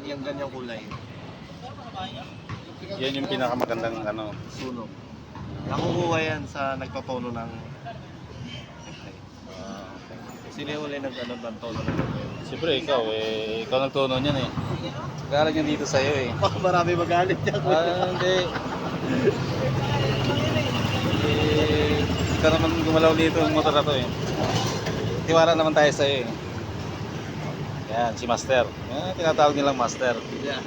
yung ganyang kulay. Yan yung pinakamagandang ano. Sunog. Nakukuha yan sa nagpatono ng sino yung uli nag-ano ng tono ng Siyempre ikaw ikaw nagtono niyan eh. Galing yan dito sa'yo eh. baka marami magalit yan. Hindi. Ikaw naman gumalaw dito yung motor na to eh. Tiwala naman tayo sa'yo eh. Yan, si Master. Yan, tinatawag nilang Master. Yeah.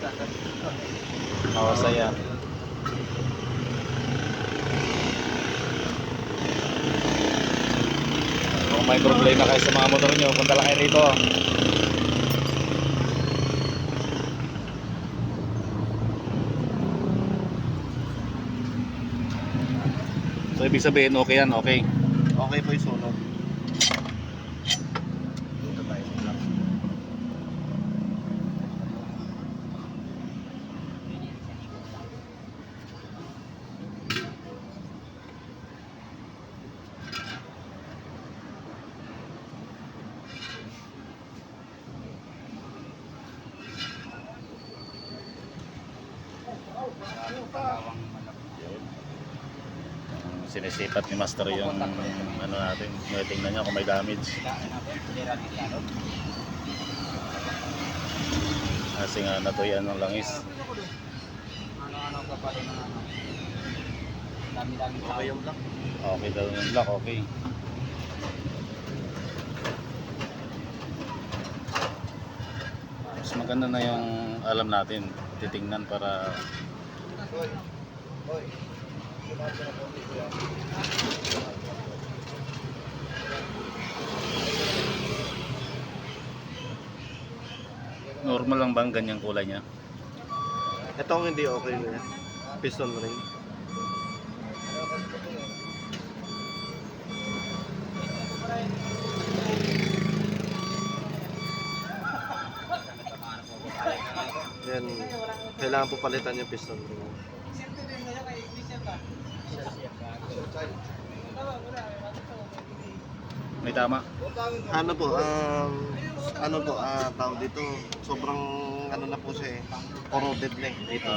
Saya. Kung may problema kayo sa mga motor nyo, punta lang kayo rito. So ibig sabihin okay yan, okay. Okay po yung sunog. Dito tayo lang. Sinisipat ni Master yung ano natin, tingnan niya kung may damage. Kasi nga natuyan ng langis. Okay yung black. Okay daw yung lock, okay. Mas maganda na yung alam natin, titingnan para normal lang bang ganyang kulay niya? Ito ang hindi okay na piston ring. Yan, kailangan po palitan yung piston ring. May tama? Ano po, tawag dito, sobrang ano na po siya eh, corroded na eh, dito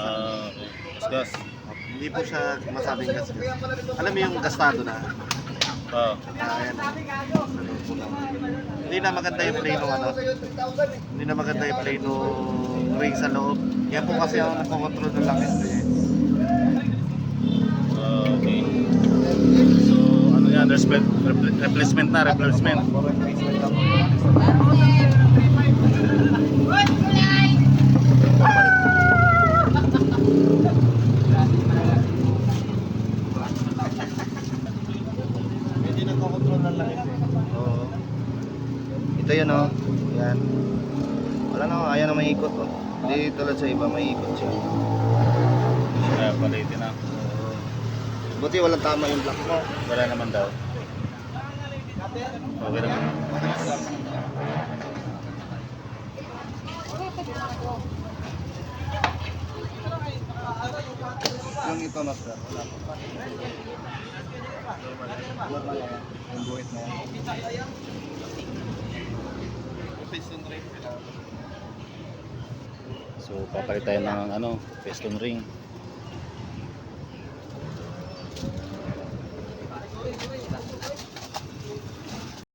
sa Gas. hindi po siya masabing gas. Alam mo yung gastado na? Ayan. Hindi na maganda yung play nung ano. Hindi na maganda yung play nung ring sa loob. Yan po kasi ang nagkocontrol ng langis eh. Okay. So, ano yan? Replacement na, replacement. Hindi nagkocontrol ng langis eh. Oo. Ito yun oh. Yan. Wala na, ayaw na may ikot oh. Hindi tulad sa iba, may ikot siya. Kaya palitin na. Buti walang tama yung block mo. Wala naman daw. Okay naman. Yung ito master, wala pa. Normal yan. Yung buhit na yan. Piston ring. So papalit tayo ng ano, piston ring.